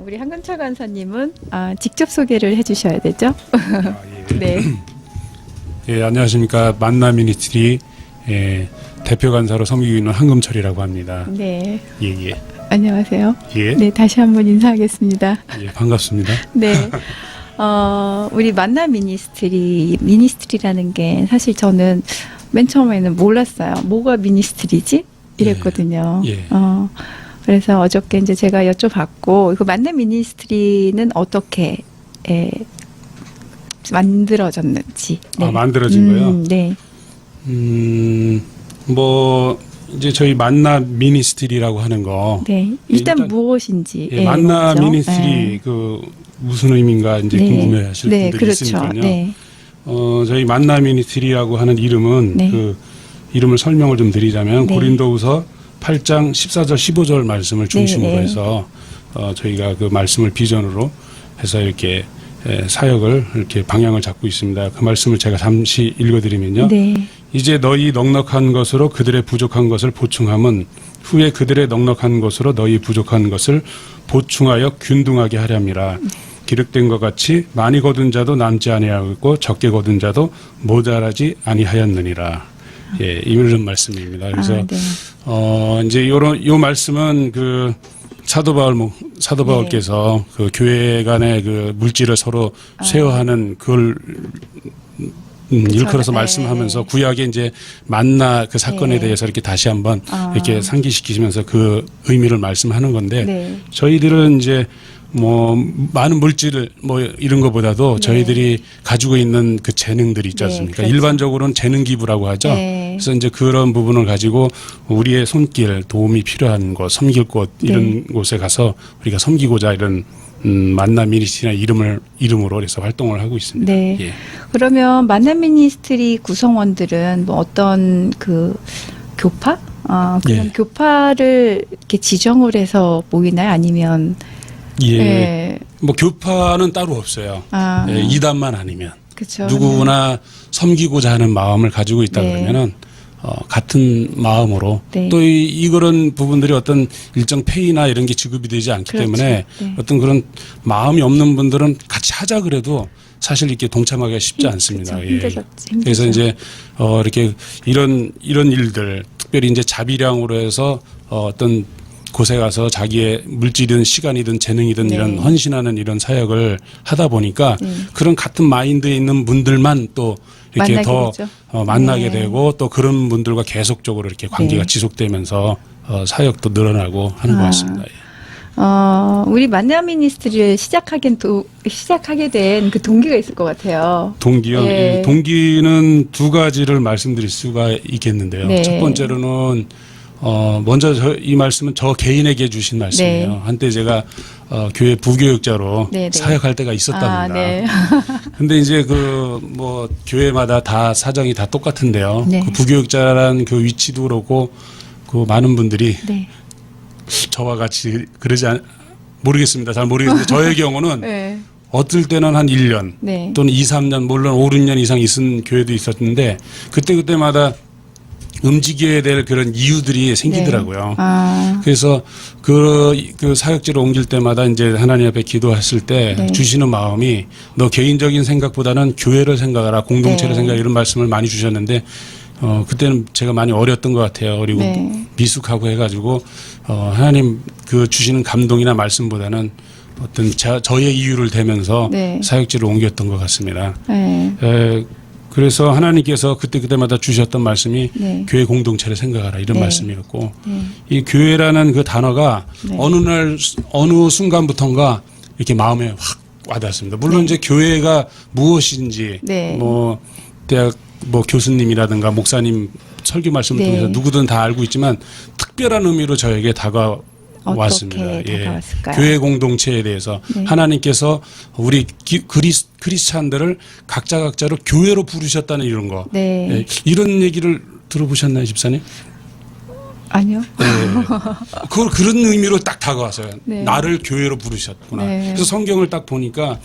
우리 한근철 간사님은 직접 소개를 해주셔야 되죠? 예. 네. 예, 안녕하십니까. 만나 미니스트리 대표 간사로 섬기고 있는 한금철이라고 합니다. 네. 예, 예. 안녕하세요. 예. 네, 다시 한번 인사하겠습니다. 예, 반갑습니다. 네. 우리 만나 미니스트리라는 게 사실 저는 맨 처음에는 몰랐어요. 뭐가 미니스트리지? 이랬거든요. 예. 그래서 어저께 이제 제가 여쭤봤고, 그 만나 미니스트리는 어떻게 만들어졌는지. 네. 만들어진 거요? 네. 뭐 이제 저희 만나 미니스트리라고 하는 거. 네. 일단 무엇인지. 예, 만나 그렇죠? 미니스트리 그 무슨 의미인가 이제 네. 궁금해하실 네, 분들이 그렇죠. 있으니까요. 네. 저희 만나 미니스트리라고 하는 이름은 네. 그 이름을 설명을 좀 드리자면 네. 고린도후서 8장 14절 15절 말씀을 중심으로 네, 네. 해서 저희가 그 말씀을 비전으로 해서 이렇게 사역을 이렇게 방향을 잡고 있습니다. 그 말씀을 제가 잠시 읽어드리면요. 네. 이제 너희 넉넉한 것으로 그들의 부족한 것을 보충함은 후에 그들의 넉넉한 것으로 너희 부족한 것을 보충하여 균등하게 하렵니다. 기록된 것 같이 많이 거둔 자도 남지 아니하고 적게 거둔 자도 모자라지 아니하였느니라. 예, 이런 말씀입니다. 그래서 네. 이제 요 말씀은 그 사도 바울께서 그 교회 간의 그 물질을 서로 쇄화하는 그걸 일컬어서 네. 말씀하면서 구약의 이제 만나 그 사건에 네. 대해서 이렇게 다시 한번 이렇게 상기시키시면서 그 의미를 말씀하는 건데 네. 저희들은 이제 뭐 많은 물질을 뭐 이런 것보다도 네. 저희들이 가지고 있는 그 재능들이 있지 네, 않습니까? 그렇죠. 일반적으로는 재능 기부라고 하죠. 네. 그래서 이제 그런 부분을 가지고 우리의 손길 도움이 필요한 곳, 섬길 곳 이런 곳에 가서 우리가 섬기고자 이런 만나 미니스트리나 이름으로 그래서 활동을 하고 있습니다. 네. 예. 그러면 만나 미니스트리 구성원들은 뭐 어떤 그 교파? 그런 예. 교파를 이렇게 지정을 해서 모이나요? 아니면 예. 예. 뭐 교파는 따로 없어요. 예, 이단만 아니면 그렇죠. 누구나 섬기고자 하는 마음을 가지고 있다 네. 그러면은 같은 마음으로 네. 또 이런 부분들이 어떤 일정 페이나 이런 게 지급이 되지 않기 그렇죠. 때문에 네. 어떤 그런 마음이 없는 분들은 같이 하자 그래도 사실 이렇게 동참하기가 쉽지 않습니다. 그렇죠. 예. 힘들죠. 그래서 이제 이렇게 이런 일들 특별히 이제 자비량으로 해서 어떤 곳에 가서 자기의 물질이든 시간이든 재능이든 네. 이런 헌신하는 이런 사역을 하다 보니까 그런 같은 마인드에 있는 분들만 또 이렇게 만나게 더 되죠. 만나게 네. 되고 또 그런 분들과 계속적으로 이렇게 관계가 네. 지속되면서 사역도 늘어나고 하는 것 같습니다. 예. 우리 만나 미니스트리를 시작하게 된 그 동기가 있을 것 같아요. 동기요. 예. 예, 동기는 두 가지를 말씀드릴 수가 있겠는데요. 네. 첫 번째로는 먼저 이 말씀은 저 개인에게 주신 말씀이에요. 네. 한때 제가 교회 부교육자로 네, 네. 사역할 때가 있었답니다. 네. 근데 이제 뭐 교회마다 다 사정이 다 똑같은데요. 네. 그 부교육자라는 그 위치도 그렇고 그 많은 분들이 네. 저와 같이 모르겠습니다. 잘 모르겠는데 저의 경우는 네. 어떨 때는 한 1년 네. 또는 2, 3년 물론 5, 6년 이상 있은 교회도 있었는데 그때마다 움직여야 될 그런 이유들이 생기더라고요. 그래서 그 사역지로 옮길 때마다 이제 하나님 앞에 기도했을 때 네. 주시는 마음이 너 개인적인 생각보다는 교회를 생각하라, 공동체를 네. 생각하라 이런 말씀을 많이 주셨는데 그때는 제가 많이 어렸던 것 같아요. 그리고 네. 미숙하고 해가지고 하나님 그 주시는 감동이나 말씀보다는 어떤 저의 이유를 대면서 네. 사역지를 옮겼던 것 같습니다. 네. 그래서 하나님께서 그때마다 주셨던 말씀이 네. 교회 공동체를 생각하라 이런 네. 말씀이었고 네. 이 교회라는 그 단어가 네. 어느 순간부터인가 이렇게 마음에 확 와닿았습니다. 물론 네. 이제 교회가 무엇인지 네. 뭐 대학 뭐 교수님이라든가 목사님 설교 말씀을 네. 통해서 누구든 다 알고 있지만 특별한 의미로 저에게 왔습니다. 어떻게 다가왔을까요? 교회 공동체에 대해서 네. 하나님께서 우리 크리스찬들을 각자로 교회로 부르셨다는 이런 거. 네. 예, 이런 얘기를 들어보셨나요, 집사님? 아니요. 네. 그런 의미로 딱 다가왔어요. 네. 나를 교회로 부르셨구나. 네. 그래서 성경을 딱 보니까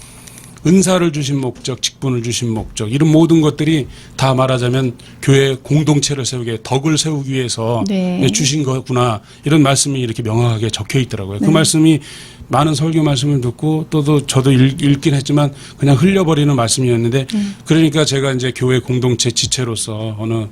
은사를 주신 목적, 직분을 주신 목적 이런 모든 것들이 다 말하자면 교회 공동체를 세우게 덕을 세우기 위해서 네. 주신 거구나 이런 말씀이 이렇게 명확하게 적혀 있더라고요. 네. 그 말씀이 많은 설교 말씀을 듣고 또 저도 읽긴 했지만 그냥 흘려버리는 말씀이었는데 그러니까 제가 이제 교회 공동체 지체로서 어느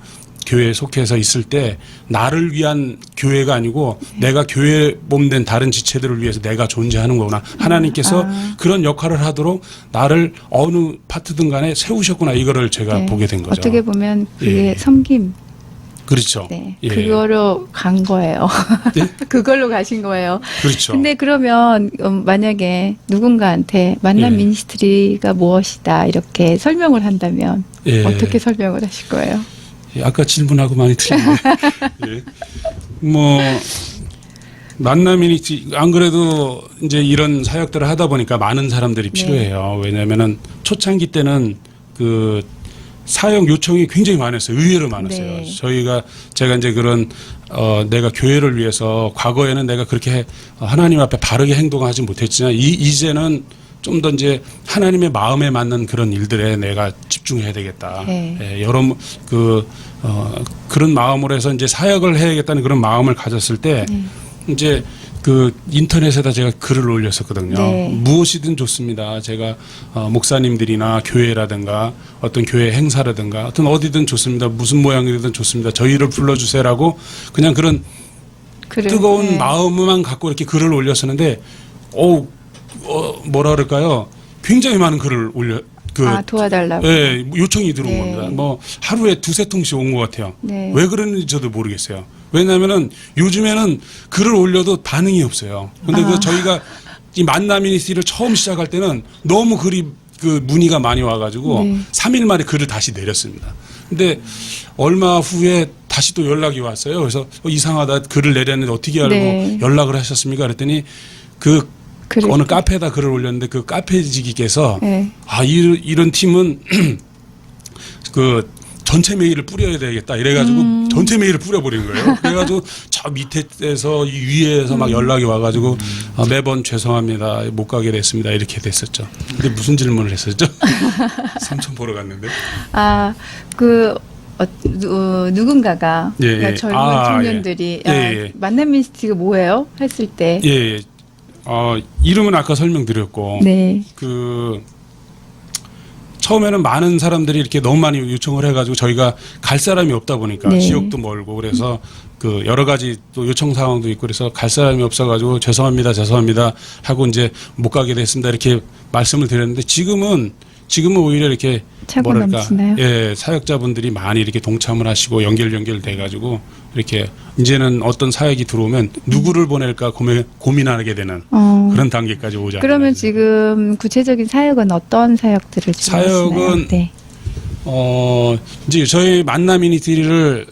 교회에 속해서 있을 때 나를 위한 교회가 아니고 내가 교회 몸된 다른 지체들을 위해서 내가 존재하는 거구나. 하나님께서 그런 역할을 하도록 나를 어느 파트든 간에 세우셨구나. 이거를 제가 네. 보게 된 거죠. 어떻게 보면 그게 예. 섬김. 그렇죠. 네. 예. 그거로 간 거예요. 네? 그걸로 가신 거예요. 그렇죠. 근데 그러면 만약에 누군가한테 만남 예. 미니스트리가 무엇이다 이렇게 설명을 한다면 예. 어떻게 설명을 하실 거예요? 예, 아까 질문하고 많이 틀렸네. 예. 뭐 만남이니 안 그래도 이제 이런 사역들을 하다 보니까 많은 사람들이 네. 필요해요. 왜냐하면은 초창기 때는 그 사역 요청이 굉장히 많았어요. 의외로 많았어요. 네. 제가 이제 그런 내가 교회를 위해서 과거에는 내가 그렇게 하나님 앞에 바르게 행동하지 못했지만 이제는 좀 더 이제 하나님의 마음에 맞는 그런 일들에 내가 집중해야 되겠다. 네. 예, 여러 그런 마음으로 해서 이제 사역을 해야겠다는 그런 마음을 가졌을 때 이제 그 인터넷에다 제가 글을 올렸었거든요. 네. 무엇이든 좋습니다. 제가 목사님들이나 교회라든가 어떤 교회 행사라든가 어떤 어디든 좋습니다. 무슨 모양이든 좋습니다. 저희를 불러주세요라고 그냥 그런 뜨거운 네. 마음만 갖고 이렇게 글을 올렸었는데 뭐라 그럴까요? 굉장히 많은 글을 도와달라고. 예, 요청이 들어온 네. 겁니다. 뭐 하루에 두세 통씩 온 것 같아요. 네. 왜 그러는지 저도 모르겠어요. 왜냐하면은 요즘에는 글을 올려도 반응이 없어요. 근데 그 저희가 이 만남 미니스트리를 처음 시작할 때는 너무 글이 그 문의가 많이 와가지고 네. 3일 만에 글을 다시 내렸습니다. 근데 얼마 후에 다시 또 연락이 왔어요. 그래서 이상하다 글을 내렸는데 어떻게 알고 네. 연락을 하셨습니까? 그랬더니 어느 카페에다 글을 올렸는데 그 카페지기께서 네. 이런 팀은 그 전체 메일을 뿌려야 되겠다 이래가지고 전체 메일을 뿌려버린 거예요. 그래가지고 저 밑에서 위에서 막 연락이 와가지고 매번 죄송합니다 못 가게 됐습니다 이렇게 됐었죠. 근데 무슨 질문을 했었죠? 삼촌 보러 갔는데. 누군가가 예, 예. 그러니까 젊은 청년들이 예. 예. 만남 미니스트리가 뭐예요? 했을 때 예. 이름은 아까 설명드렸고 네. 처음에는 많은 사람들이 이렇게 너무 많이 요청을 해가지고 저희가 갈 사람이 없다 보니까 네. 지역도 멀고 그래서 그 여러 가지 또 요청 상황도 있고 그래서 갈 사람이 없어가지고 죄송합니다 하고 이제 못 가게 됐습니다 이렇게 말씀을 드렸는데 지금은 오히려 이렇게 차고 넘치나요? 예, 사역자분들이 많이 이렇게 동참을 하시고 연결돼가지고 이렇게 이제는 어떤 사역이 들어오면 누구를 보낼까 고민하게 되는 그런 단계까지 오지 않나요? 그러면 지금 구체적인 사역은 어떤 사역들을 지금 사역은 하시나요? 네. 이제 저희 만남 미니스트리를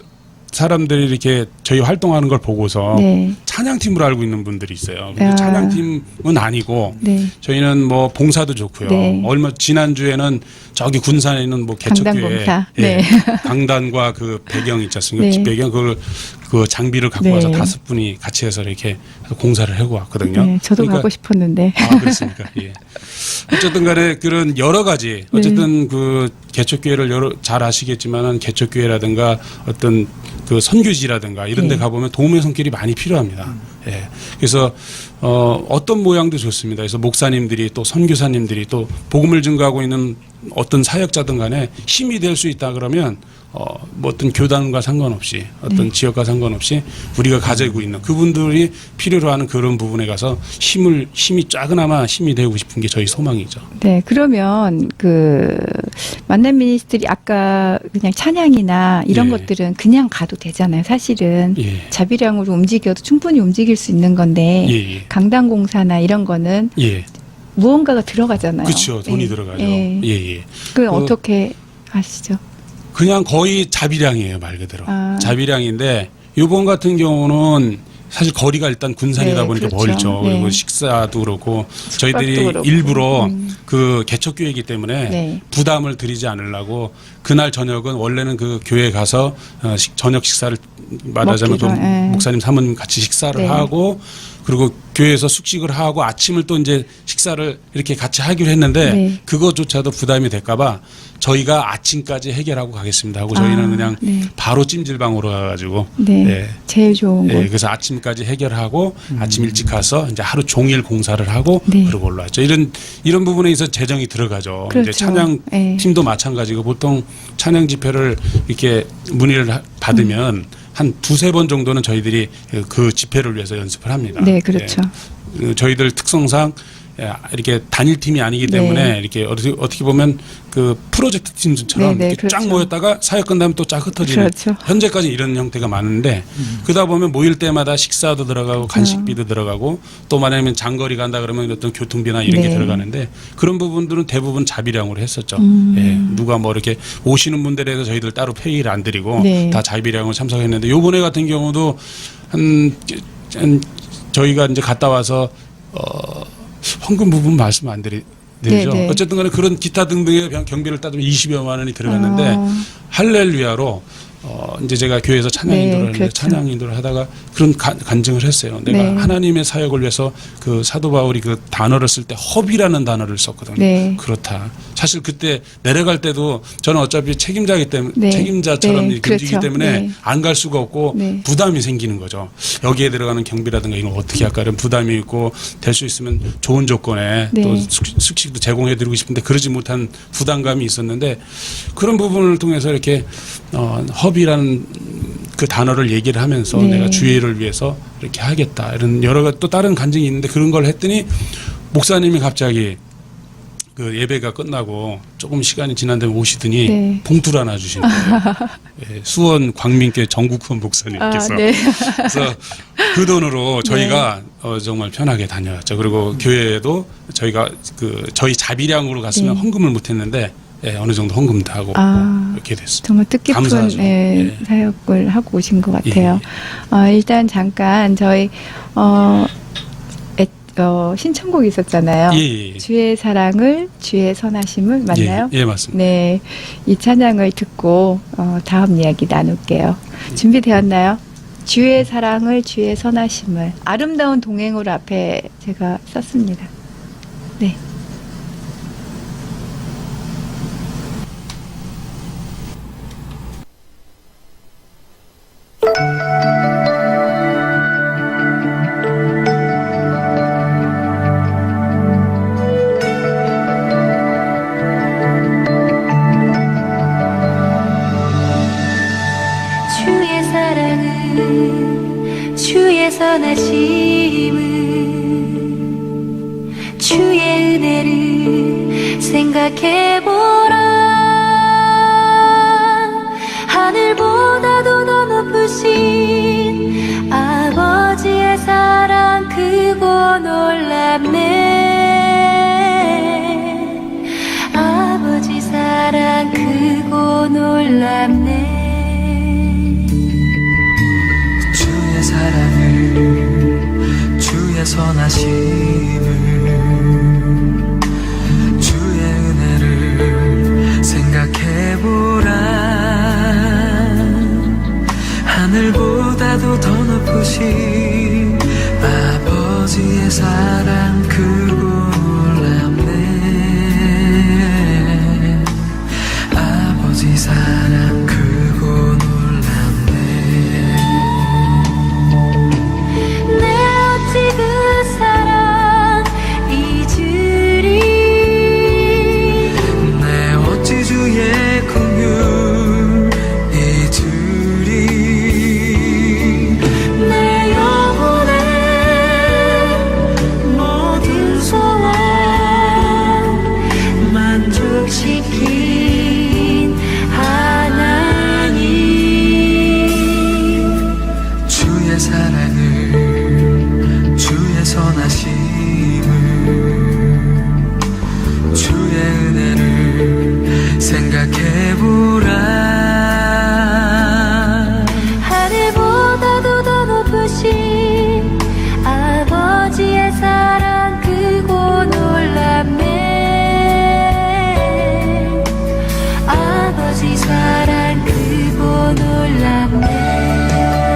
사람들이 이렇게 저희 활동하는 걸 보고서 네. 찬양팀으로 알고 있는 분들이 있어요. 근데 아. 찬양팀은 아니고 네. 저희는 뭐 봉사도 좋고요. 네. 지난주에는 저기 군산에 있는 뭐 개척교회 강단봉사. 예, 네. 강단과 그 배경 있지 않습니까? 네. 집배경 그 장비를 갖고 네. 와서 5분이 같이 해서 이렇게 공사를 하고 왔거든요. 네, 저도 가고 싶었는데. 그렇습니까? 예. 어쨌든 간에 그런 여러 가지 어쨌든 그 개척교회를 잘 아시겠지만은 개척교회라든가 어떤 그 선교지라든가 이런 데 네. 가보면 도움의 손길이 많이 필요합니다. 예. 그래서 어떤 모양도 좋습니다. 그래서 목사님들이 또 선교사님들이 또 복음을 증거하고 있는 어떤 사역자든 간에 힘이 될 수 있다 그러면 뭐 어떤 교단과 상관없이 어떤 지역과 상관없이 우리가 가지고 있는 그분들이 필요로 하는 그런 부분에 가서 힘이 작으나마 힘이 되고 싶은 게 저희 소망이죠. 네, 그러면 만남 미니스트리 아까 그냥 찬양이나 이런 예. 것들은 그냥 가도 되잖아요. 사실은 예. 자비량으로 움직여도 충분히 움직일 수 있는 건데 예. 강당공사나 이런 거는 예. 무언가가 들어가잖아요. 그렇죠. 돈이 예. 들어가죠. 예. 예. 그 어떻게 하시죠? 그냥 거의 자비량이에요, 말 그대로. 아. 자비량인데 이번 같은 경우는 사실 거리가 일단 군산이다 네, 보니까 그렇죠. 멀죠. 네. 그리고 식사도 그렇고 저희들이 그렇고. 일부러 그 개척교회이기 때문에 네. 부담을 드리지 않으려고 그날 저녁은 원래는 그 교회에 가서 저녁 식사를 말하자면 또 먹기로, 예. 목사님 사모님 같이 식사를 네. 하고 그리고 교회에서 숙식을 하고 아침을 또 이제 식사를 이렇게 같이 하기로 했는데 네. 그것조차도 부담이 될까봐 저희가 아침까지 해결하고 가겠습니다 하고 저희는 그냥 네. 바로 찜질방으로 가가지고 네. 예. 제일 좋은 곳. 예, 그래서 아침까지 해결하고 아침 일찍 가서 이제 하루 종일 공사를 하고 네. 그러고 올라왔죠. 이런 부분에 있어서 재정이 들어가죠. 그렇죠. 이제 찬양 예. 팀도 마찬가지고 보통 찬양 집회를 이렇게 문의를 받으면 한 두세 번 정도는 저희들이 그 집회를 위해서 연습을 합니다. 네, 그렇죠. 예. 저희들 특성상 이렇게 단일팀이 아니기 때문에 네. 이렇게 어떻게 보면 그 프로젝트 팀처럼 네, 네, 이렇게 쫙 그렇죠. 모였다가 사역 끝나면 또 쫙 흩어지는 그렇죠. 현재까지 이런 형태가 많은데 그러다 보면 모일 때마다 식사도 들어가고 간식비도 들어가고 또 만약에 장거리 간다 그러면 어떤 교통비나 이런 게 네. 들어가는데 그런 부분들은 대부분 자비량으로 했었죠. 예, 누가 뭐 이렇게 오시는 분들에 대해서 저희들 따로 페이를 안 드리고 네. 다 자비량으로 참석했는데 요번에 같은 경우도 한 저희가 이제 갔다 와서 헌금 부분 말씀 안 드리죠. 네, 네. 어쨌든 간에 그런 기타 등등의 경비를 따지면 20여만 원이 들어갔는데 할렐루야로 이제 제가 교회에서 찬양 네, 인도를 하는데 그렇죠. 찬양 인도를 하다가 그런 간증을 했어요. 내가 네. 하나님의 사역을 위해서 그 사도 바울이 그 단어를 쓸 때 허비라는 단어를 썼거든요. 네. 그렇다. 사실 그때 내려갈 때도 저는 어차피 책임자기 때문에 네. 책임자처럼 네, 이렇게 움직이기 그렇죠. 때문에 네. 안 갈 수가 없고 네. 부담이 생기는 거죠. 여기에 들어가는 경비라든가 이런 거 어떻게 할까 이런 부담이 있고 될 수 있으면 좋은 조건에 네. 또 숙식도 제공해드리고 싶은데 그러지 못한 부담감이 있었는데 그런 부분을 통해서 이렇게 허비라는 그 단어를 얘기를 하면서 네. 내가 주의를 위해서 이렇게 하겠다 이런 여러 가지 또 다른 간증이 있는데 그런 걸 했더니 목사님이 갑자기 그 예배가 끝나고 조금 시간이 지난 다음에 오시더니 네. 봉투를 하나 주시는 거예요. 예, 수원 광민교회 정국훈 목사님께서. 네. 그래서 그 돈으로 저희가 정말 편하게 다녀왔죠. 그리고 교회에도 저희가 그 저희 자비량으로 갔으면 네. 헌금을 못했는데 예, 어느 정도 헌금도 하고 이렇게 됐습니다. 정말 뜻깊은 감사하죠. 예. 사역을 하고 오신 것 같아요. 일단 잠깐 저희 신청곡이 있었잖아요. 예. 주의 사랑을 주의 선하심을 맞나요? 예, 맞습니다. 네, 이 찬양을 듣고 다음 이야기 나눌게요. 준비되었나요? 주의 사랑을 주의 선하심을 아름다운 동행으로 앞에 제가 썼습니다. 네. 주의 사랑은 주의 선하심은 주의 은혜를 생각해보라 하늘보다도 더 높으신 아버지의 사랑 크고 놀랍네 아버지 사랑 크고 놀랍네 주의 사랑을 주의 선하심을 주의 은혜를 생각해보라 하늘보다도 더 높으신 아버지의 사랑 크고 놀랍네 아버지 사랑 크고 놀랍네 내 어찌 그 사랑 잊으리 내 어찌 주의 긍휼 잊으리 내 영혼의 모든 소원 만족시킨 하나님 주의 사랑을 주의 선하심을 주의 은혜를 생각해보라 하늘보다도 더 높으신 아버지의 사랑 크고 놀랍네 아버지 사랑 크고 놀랍네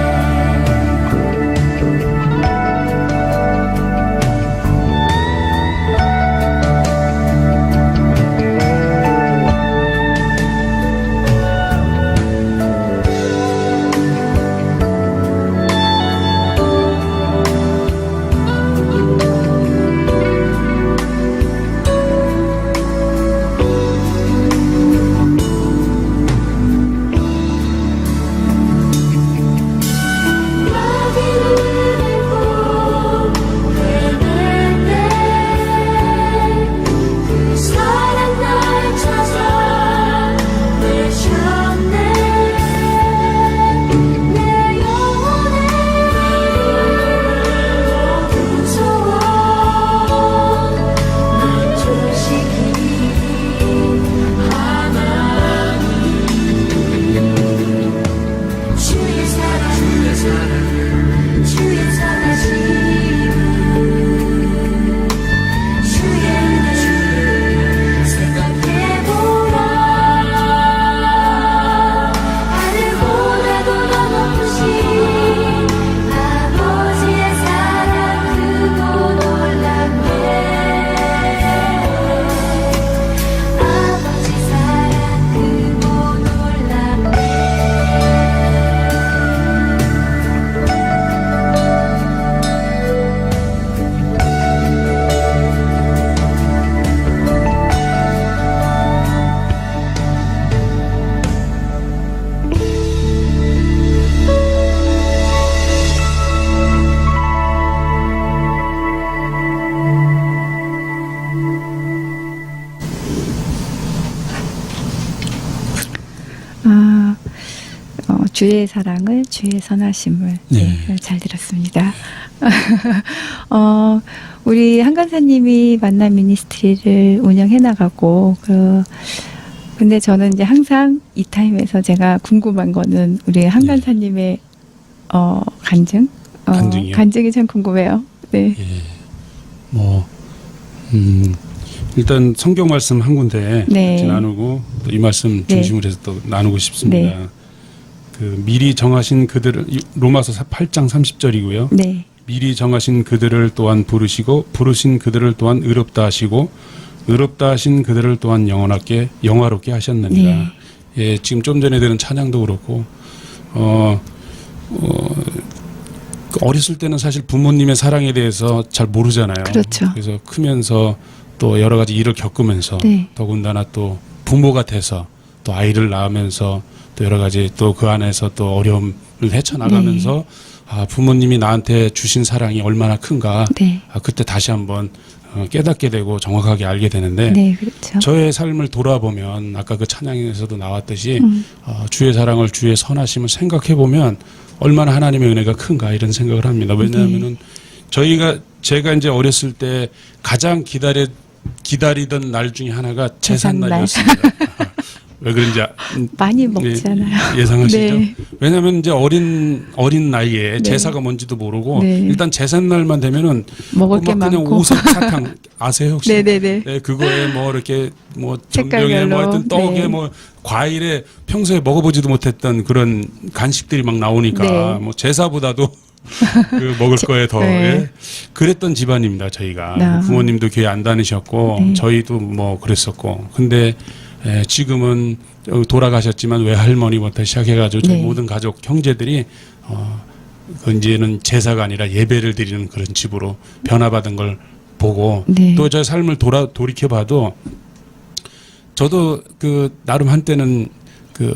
주의 사랑을, 주의 선하심을. 네. 네, 잘 들었습니다. 우리 한간사님이 만남 미니스트리를 운영해 나가고, 근데 저는 이제 항상 이 타임에서 제가 궁금한 거는 우리 한간사님의 간증? 간증이요? 간증이 참 궁금해요. 네. 예. 뭐 일단 성경 말씀 한 군데 네. 같이 나누고 또 이 말씀 네. 중심으로 해서 또 나누고 싶습니다. 네. 그 미리 정하신 그들을 로마서 8장 30절이고요. 네. 미리 정하신 그들을 또한 부르시고 부르신 그들을 또한 의롭다 하시고 의롭다 하신 그들을 또한 영화롭게 하셨느니라. 네. 예, 지금 좀 전에 들은 찬양도 그렇고 어렸을 때는 사실 부모님의 사랑에 대해서 잘 모르잖아요. 그렇죠. 그래서 크면서 또 여러 가지 일을 겪으면서 네. 더군다나 또 부모가 돼서 또 아이를 낳으면서 또 여러 가지 또 그 안에서 또 어려움을 헤쳐나가면서 아, 부모님이 나한테 주신 사랑이 얼마나 큰가. 네. 아, 그때 다시 한번 깨닫게 되고 정확하게 알게 되는데 네, 그렇죠. 저의 삶을 돌아보면 아까 그 찬양에서도 나왔듯이 음. 주의 사랑을 주의 선하심을 생각해 보면 얼마나 하나님의 은혜가 큰가 이런 생각을 합니다. 왜냐하면은 제가 이제 어렸을 때 가장 기다리던 날 중에 하나가 제삿날이었습니다. 왜 그런지 많이 먹잖아요. 예상하시죠? 네. 왜냐하면 이제 어린 나이에 네. 제사가 뭔지도 모르고 네. 일단 제삿날만 되면은 먹을 게 막 그냥 많고. 오석 사탕 아세요 혹시? 네네네. 네, 그거에 뭐 이렇게 뭐 전병에 뭐 색깔별로. 하여튼 떡에 네. 뭐 과일에 평소에 먹어보지도 못했던 그런 간식들이 막 나오니까 네. 뭐 제사보다도 그 먹을 거에 더 네. 예. 그랬던 집안입니다 저희가. 아. 부모님도 교회 안 다니셨고 네. 저희도 뭐 그랬었고 근데 지금은 돌아가셨지만 외할머니부터 시작해가지고 저희 네. 모든 가족 형제들이 그 이제는 제사가 아니라 예배를 드리는 그런 집으로 변화받은 걸 보고 네. 또 저의 삶을 돌이켜봐도 저도 그 나름 한때는 그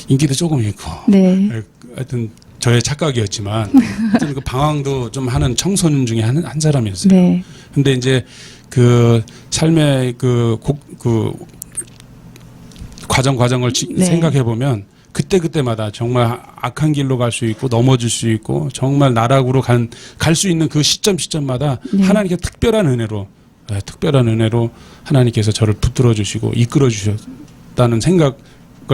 인기도 조금 있고 네. 하여튼 저의 착각이었지만 하여튼 그 방황도 좀 하는 청소년 중에 한 사람이었어요. 네. 근데 이제 그 삶의 그 과정을 네. 생각해 보면 그때마다 정말 악한 길로 갈 수 있고 넘어질 수 있고 정말 나락으로 갈 수 있는 그 시점마다 네. 하나님께 특별한 은혜로 하나님께서 저를 붙들어 주시고 이끌어 주셨다는 생각을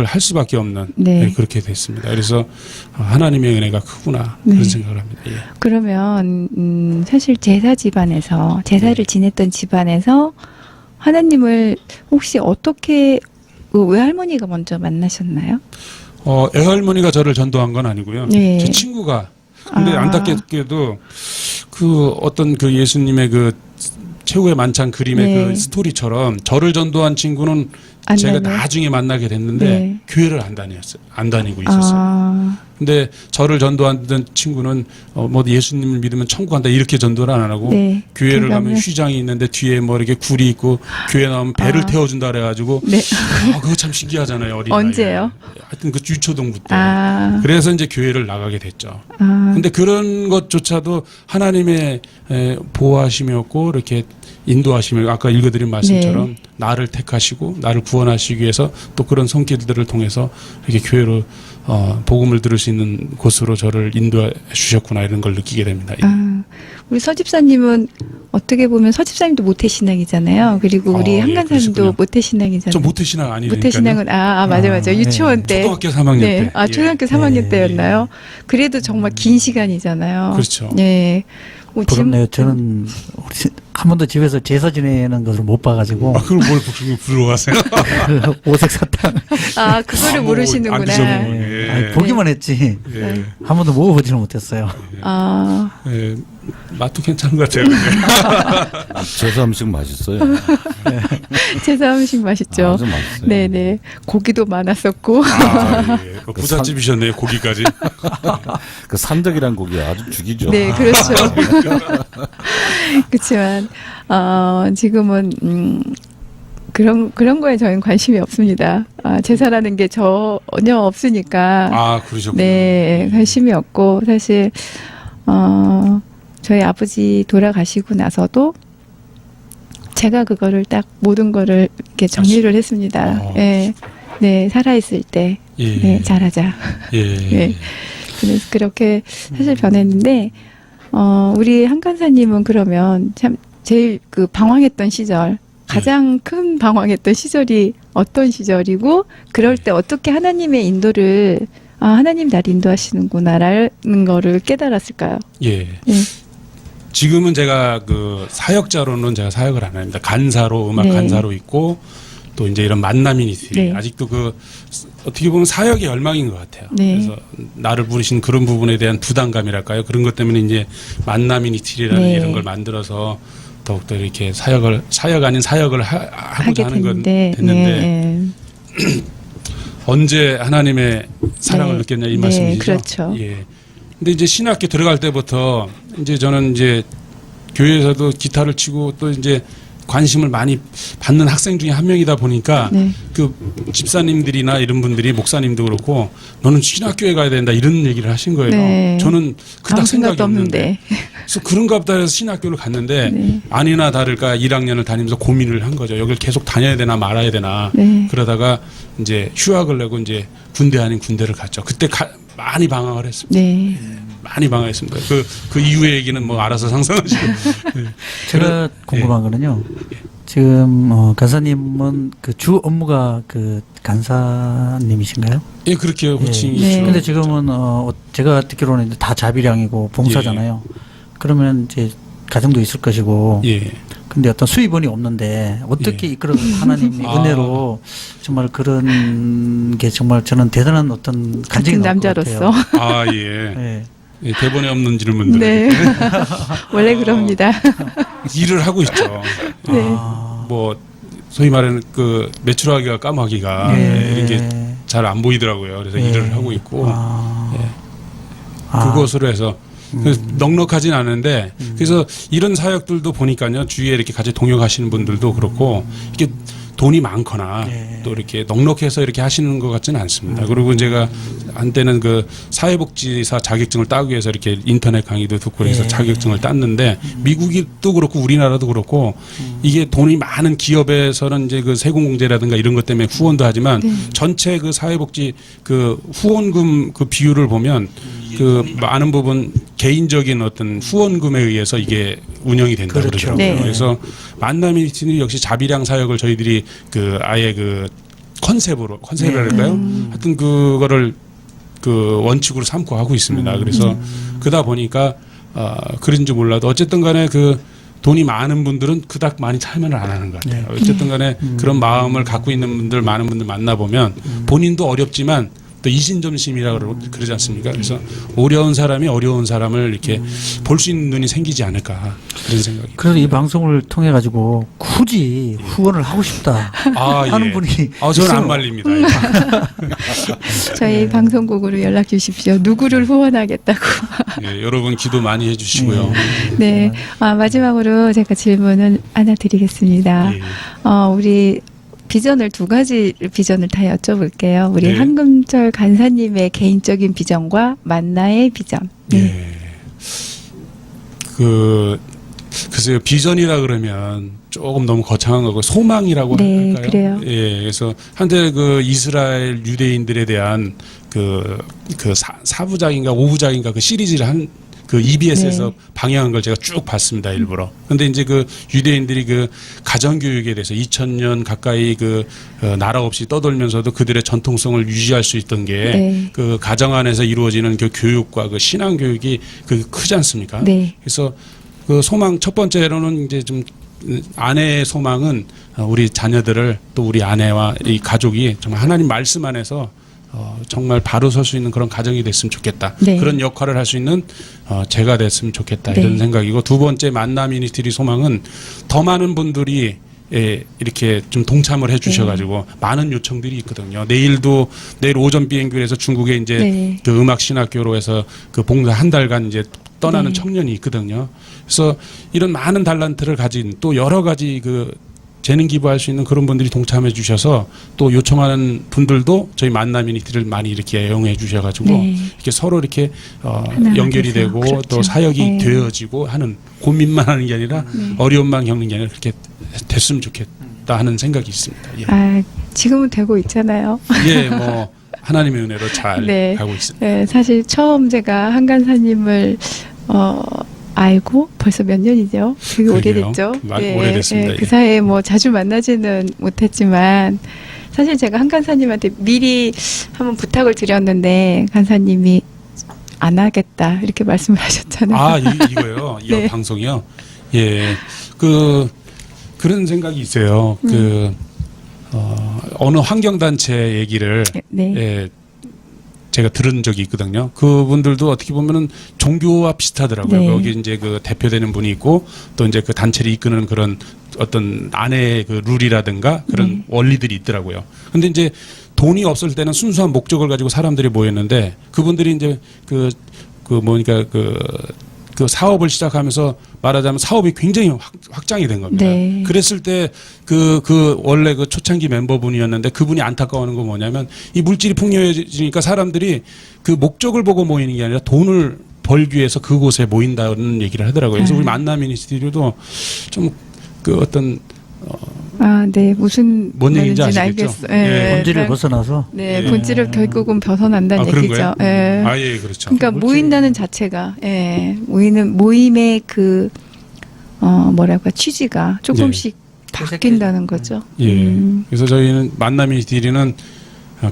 할 수밖에 없는 네. 그렇게 됐습니다. 그래서 하나님의 은혜가 크구나 네. 그런 생각을 합니다. 예. 그러면 사실 제사를 지냈던 집안에서 하나님을 혹시 어떻게 외할머니가 먼저 만나셨나요? 애할머니가 저를 전도한 건 아니고요. 네. 제 친구가. 근데 아. 안타깝게도 그 어떤 그 예수님의 그 최후의 만찬 그림의 네. 그 스토리처럼 저를 전도한 친구는 안 제가 다녀요? 나중에 만나게 됐는데 네. 교회를 안 다니고 있었어요. 아, 근데 저를 전도하던 친구는 뭐 예수님을 믿으면 천국 간다 이렇게 전도를 안 하고 네. 교회를 가면 그러면- 휘장이 있는데 뒤에 뭐 이렇게 굴이 있고 교회 나오면 배를 아. 태워준다 그래가지고 네. 그거 참 신기하잖아요. 어린 언제요? 나이에. 하여튼 그 유초동부 때. 아, 그래서 이제 교회를 나가게 됐죠. 아, 근데 그런 것조차도 하나님의 보호하심이었고 이렇게 인도하심을 아까 읽어드린 말씀처럼 네. 나를 택하시고 나를 구원하시기 위해서 또 그런 손길들을 통해서 이렇게 교회로 복음을 들을 수 있는 곳으로 저를 인도해 주셨구나 이런 걸 느끼게 됩니다. 아, 우리 서집사님은 어떻게 보면 서집사님도 모태신앙이잖아요. 그리고 우리 예, 한간사님도 그러시군요. 모태신앙이잖아요. 저 모태신앙 아니니까요. 모태신앙은 맞아 네. 유치원 때. 초등학교 3학년 네. 때. 아, 초등학교 3학년 예. 때였나요? 그래도 정말 긴 시간이잖아요. 그렇죠. 네. 뭐 부럽네요. 저는 한 번도 집에서 제사 지내는 것을 못 봐가지고 그걸 뭘 부러워하세요? 오색 사탕 아, 그거를 뭐, 안 모르시는구나. 드셔보고. 예. 예. 아니, 보기만 했지 예. 한 번도 먹어보지는 못했어요. 아, 예. 맛도 괜찮은 것 같아요. 근데. 제사 음식 맛있어요. 제사 음식 맛있죠. 아주 맛있어요. 네네. 고기도 많았었고. 아, 예. 부잣집이셨네요. 고기까지. 그 산적이란 고기 아주 죽이죠. 네, 그렇죠. 그렇지만 지금은 그런 거에 저희는 관심이 없습니다. 제사라는 게 전혀 없으니까. 아, 그러셨군요. 네, 관심이 없고 사실 저희 아버지 돌아가시고 나서도 제가 그거를 딱 모든 거를 이렇게 정리를 했습니다. 어. 네, 네, 살아있을 때 예. 네, 잘하자. 예. 네. 그래서 그렇게 사실 변했는데 우리 한 간사님은 그러면 참 제일 그 방황했던 시절, 가장 큰 방황했던 시절이 어떤 시절이고 그럴 때 어떻게 하나님의 인도를 하나님 날 인도하시는구나라는 거를 깨달았을까요? 예. 네. 지금은 제가 그 사역자로는 제가 사역을 안 합니다. 간사로 음악 네. 간사로 있고 또 이제 이런 만남 미니스트리 네. 아직도 그 어떻게 보면 사역의 열망인 것 같아요. 네. 그래서 나를 부르신 그런 부분에 대한 부담감이랄까요. 그런 것 때문에 이제 만남 미니스트리라는 네. 이런 걸 만들어서 더욱더 이렇게 사역 아닌 사역을 하고자 하게 하는 건 됐는데, 됐는데 네, 언제 하나님의 사랑을 네. 느꼈냐 이 네, 말씀이시죠. 그렇죠. 예. 근데 이제 신학교 들어갈 때부터 이제 저는 이제 교회에서도 기타를 치고 또 이제 관심을 많이 받는 학생 중에 한 명이다 보니까 네. 그 집사님들이나 이런 분들이 목사님도 그렇고 너는 신학교에 가야 된다 이런 얘기를 하신 거예요. 네. 저는 그닥 아무 생각이 생각도 없는데. 그래서 그런가 보다 해서 신학교를 갔는데 네. 아니나 다를까 1학년을 다니면서 고민을 한 거죠. 여길 계속 다녀야 되나 말아야 되나. 네. 그러다가 이제 휴학을 내고 이제 군대 아닌 군대를 갔죠. 그때 많이 방황을 했습니다. 네. 많이 방황했습니다. 그 이후의 얘기는 뭐 알아서 상상하시고. 네. 제가 궁금한 거는요. 지금 간사님은 그 주 업무가 그 간사님이신가요? 예, 그렇게 호칭이 네. 있죠. 근데 지금은 제가 듣기로는 이제 다 자비량이고 봉사잖아요. 그러면 이제 가정도 있을 것이고. 예. 근데 어떤 수입원이 없는데 어떻게 이끌어 하나님의 은혜로 정말 그런 게 정말 저는 대단한 어떤 간증이 같은 나올 것 남자로서. 같아요. 아, 예. 네. 예, 대본에 없는 질문들. 네. 원래 그럽니다. 일을 하고 있죠. 네. 뭐 소위 말하는 그 매출하기가 까마귀가 네. 이런 게 잘 안 보이더라고요. 그래서 네. 일을 하고 있고 아. 그것으로 해서 그래서 넉넉하진 않은데 그래서 이런 사역들도 보니까요 주위에 이렇게 같이 동역하시는 분들도 그렇고 이렇게 돈이 많거나 네. 또 이렇게 넉넉해서 이렇게 하시는 것 같지는 않습니다. 그리고 제가 한때는 그 사회복지사 자격증을 따기 위해서 이렇게 인터넷 강의도 듣고 그래서 네. 자격증을 땄는데 미국도 그렇고 우리나라도 그렇고 이게 돈이 많은 기업에서는 이제 그 세공공제라든가 이런 것 때문에 후원도 하지만 네. 전체 그 사회복지 그 후원금 그 비율을 보면 그 많은 부분 개인적인 어떤 후원금에 의해서 이게 운영이 된다 그렇죠. 그러더라고요. 네. 그래서 만남 미니스트리 역시 자비량 사역을 저희들이 그 아예 그 컨셉이랄까요? 하여튼 그거를 그 원칙으로 삼고 하고 있습니다. 그래서 그러다 보니까 그런지 몰라도 어쨌든 간에 그 돈이 많은 분들은 그닥 많이 참여를 안 하는 것 같아요. 어쨌든 간에 그런 마음을 갖고 있는 분들 많은 분들 만나보면 본인도 어렵지만 또 이신점심이라고 그러지 않습니까? 그래서 어려운 사람이 어려운 사람을 이렇게 볼 수 있는 눈이 생기지 않을까 그런 생각이. 그래서 이 방송을 통해 가지고 굳이 후원을 하고 싶다 하는 분이 저는 있어요. 안 말립니다. 저희 방송국으로 연락 주십시오. 누구를 후원하겠다고. 예, 여러분 기도 많이 해주시고요. 네. 마지막으로 제가 질문을 하나 드리겠습니다. 예. 우리 비전을 두 가지 비전을 다 여쭤볼게요. 우리 네. 한금철 간사님의 개인적인 비전과 만나의 비전. 네. 예. 글쎄요, 비전이라 그러면 조금 너무 거창한 거고 소망이라고 네, 할까요? 그래요. 예, 그래서 한때 그 이스라엘 유대인들에 대한 그 사부작인가 오부작인가 그 시리즈를 한 그 EBS에서 네. 방영한 걸 제가 쭉 봤습니다, 일부러. 근데 이제 그 유대인들이 그 가정교육에 대해서 2000년 가까이 그 나라 없이 떠돌면서도 그들의 전통성을 유지할 수 있던 게 그 네. 가정 안에서 이루어지는 그 교육과 그 신앙 교육이 그 크지 않습니까? 네. 그래서 그 소망 첫 번째로는 이제 좀 아내의 소망은 우리 자녀들을 또 우리 아내와 이 가족이 정말 하나님 말씀 안에서 정말 바로 설 수 있는 그런 가정이 됐으면 좋겠다. 네. 그런 역할을 할 수 있는 제가 됐으면 좋겠다. 네. 이런 생각이고 두 번째 만남 미니스트리 소망은 더 많은 분들이 이렇게 좀 동참을 해 주셔가지고 많은 요청들이 있거든요. 내일 오전 비행기로 해서 중국에 이제 네. 그 음악 신학교로 해서 그 봉사 한 달간 이제 떠나는 네. 청년이 있거든요. 그래서 이런 많은 달란트를 가진 또 여러 가지 그 재능 기부할 수 있는 그런 분들이 동참해 주셔서 또 요청하는 분들도 저희 만남 미니스트리를 많이 이렇게 애용해 주셔가지고 네. 이렇게 서로 이렇게 하나가 연결이 돼서, 되고 그렇죠. 또 사역이 네. 되어지고 하는 고민만 하는 게 아니라 어려움만 겪는 게 아니라 그렇게 됐으면 좋겠다 하는 생각이 있습니다. 예. 지금은 되고 있잖아요. 예, 뭐 하나님의 은혜로 잘 네. 가고 있습니다. 네, 사실 처음 제가 한간사님을 알고 벌써 몇 년이죠? 되게 그러게요. 오래됐죠. 오래됐습니다. 그 예. 사이에 뭐 자주 만나지는 못했지만 사실 제가 한간사님한테 미리 한번 부탁을 드렸는데 간사님이 안 하겠다 이렇게 말씀을 하셨잖아요. 아, 이거요. 이 네. 방송이요. 예. 그런 생각이 있어요. 어느 환경단체 얘기를 네. 예, 제가 들은 적이 있거든요. 그분들도 어떻게 보면은 종교와 비슷하더라고요. 네. 여기 이제 그 대표되는 분이 있고 또 이제 그 단체를 이끄는 그런 어떤 안에 그 룰이라든가 그런 네. 원리들이 있더라고요. 근데 이제 돈이 없을 때는 순수한 목적을 가지고 사람들이 모였는데 그분들이 이제 그 사업을 시작하면서 말하자면 사업이 굉장히 확장이 된 겁니다. 네. 그랬을 때 원래 그 초창기 멤버분이었는데 그분이 안타까워하는 건 뭐냐면 이 물질이 풍요해지니까 사람들이 그 목적을 보고 모이는 게 아니라 돈을 벌기 위해서 그곳에 모인다는 얘기를 하더라고요. 그래서 우리 만남 미니스트리도 좀 그 어떤 네. 무슨 뭔 얘기인지 말인지는 아시겠죠? 알겠어요. 예. 본질을 벗어나서 네, 예. 본질을 결국은 벗어난다는 그런 얘기죠. 거예요? 예. 아, 예, 그렇죠. 그러니까 모인다는 자체가 모임의 그 뭐랄까 취지가 조금씩 바뀐다는 거죠. 예. 그래서 저희는 만남 미니스트리는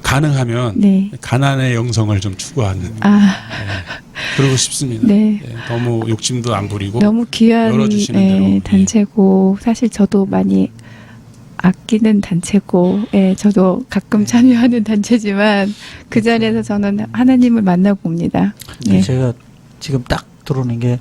가능하면 네. 가난의 영성을 좀 추구하는 그러고 싶습니다. 네. 예, 너무 욕심도 안 부리고 너무 귀한 열어주시는 대로. 단체고 사실 저도 많이 아끼는 단체고 저도 가끔 참여하는 단체지만 그 자리에서 저는 하나님을 만나고 옵니다. 네. 제가 지금 딱 들어오는 게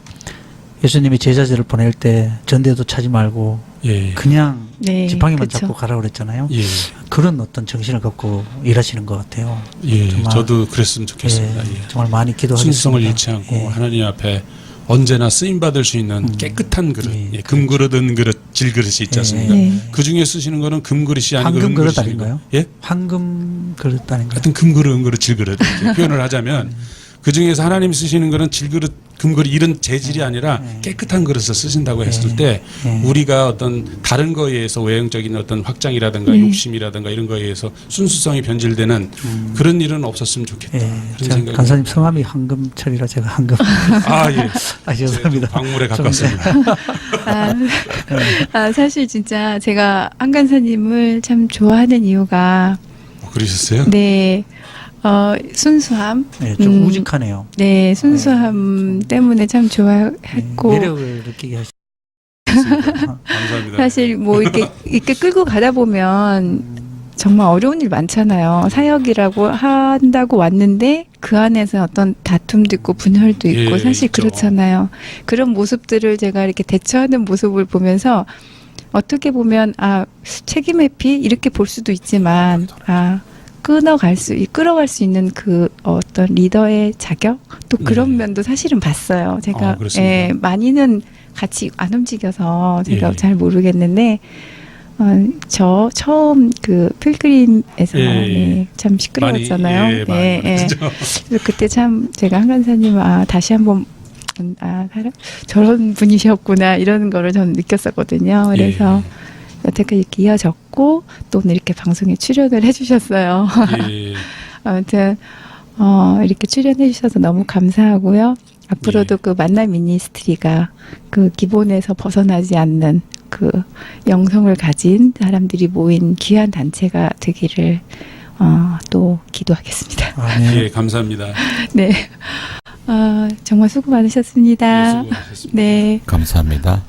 예수님이 제자들을 보낼 때 전대도 차지 말고 예. 그냥 네, 지팡이만 그쵸. 잡고 가라 그랬잖아요. 예. 그런 어떤 정신을 갖고 일하시는 것 같아요. 예. 정말, 저도 그랬으면 좋겠습니다. 예, 예. 정말 많이 기도하겠습니다. 순수성을 잃지 않고 예. 하나님 앞에 언제나 쓰임 받을 수 있는 깨끗한 그릇, 예. 예, 금그릇, 은그릇, 질그릇이 있지 않습니까? 예. 그 중에 쓰시는 거는 금그릇이 아니고 황금 그릇 은그릇이 아닌가요? 아니고. 예? 황금 그릇 아닌가요? 하여튼 금그릇, 은그릇, 질그릇 이렇게 표현을 하자면 그 중에서 하나님 쓰시는 거는 질그릇, 금그릇 이런 재질이 아니라 깨끗한 그릇을 쓰신다고 했을 때 우리가 어떤 다른 거에 의해서 외형적인 어떤 확장이라든가 욕심이라든가 이런 거에 의해서 순수성이 변질되는 그런 일은 없었으면 좋겠다. 예. 그런 제가 생각이. 간사님 성함이 황금철이라 제가 황금. 아, 예. 죄송합니다. 광물에 가깝습니다. 사실 진짜 제가 한간사님을 참 좋아하는 이유가 그러셨어요? 네. 순수함. 네, 좀 우직하네요. 네, 순수함 때문에 참 좋아했고. 매력을 느끼게 하시. 감사합니다. 사실 뭐 이렇게 끌고 가다 보면 정말 어려운 일 많잖아요. 사역이라고 한다고 왔는데 그 안에서 어떤 다툼도 있고 분열도 있고 예, 사실 있죠. 그렇잖아요. 그런 모습들을 제가 이렇게 대처하는 모습을 보면서 어떻게 보면 책임 회피 이렇게 볼 수도 있지만 끌어갈 수 있는 그 어떤 리더의 자격 또 그런 네. 면도 사실은 봤어요. 제가 그렇습니까? 많이는 같이 안 움직여서 제가 예. 잘 모르겠는데 저 처음 그 필그림에서 예. 참 시끄러웠잖아요. 많이 그렇죠. 그래서 그때 참 제가 한간사님 다시 한번 저런 분이셨구나 이런 거를 저는 느꼈었거든요. 그래서 여태까지 이렇게 이어졌고 또 오늘 이렇게 방송에 출연을 해주셨어요. 예. 아무튼 이렇게 출연해 주셔서 너무 감사하고요. 앞으로도 그 만남 미니스트리가 그 기본에서 벗어나지 않는 그 영성을 가진 사람들이 모인 귀한 단체가 되기를 또 기도하겠습니다. 예, 감사합니다. 네, 정말 수고 많으셨습니다. 예, 수고하셨습니다. 네. 감사합니다.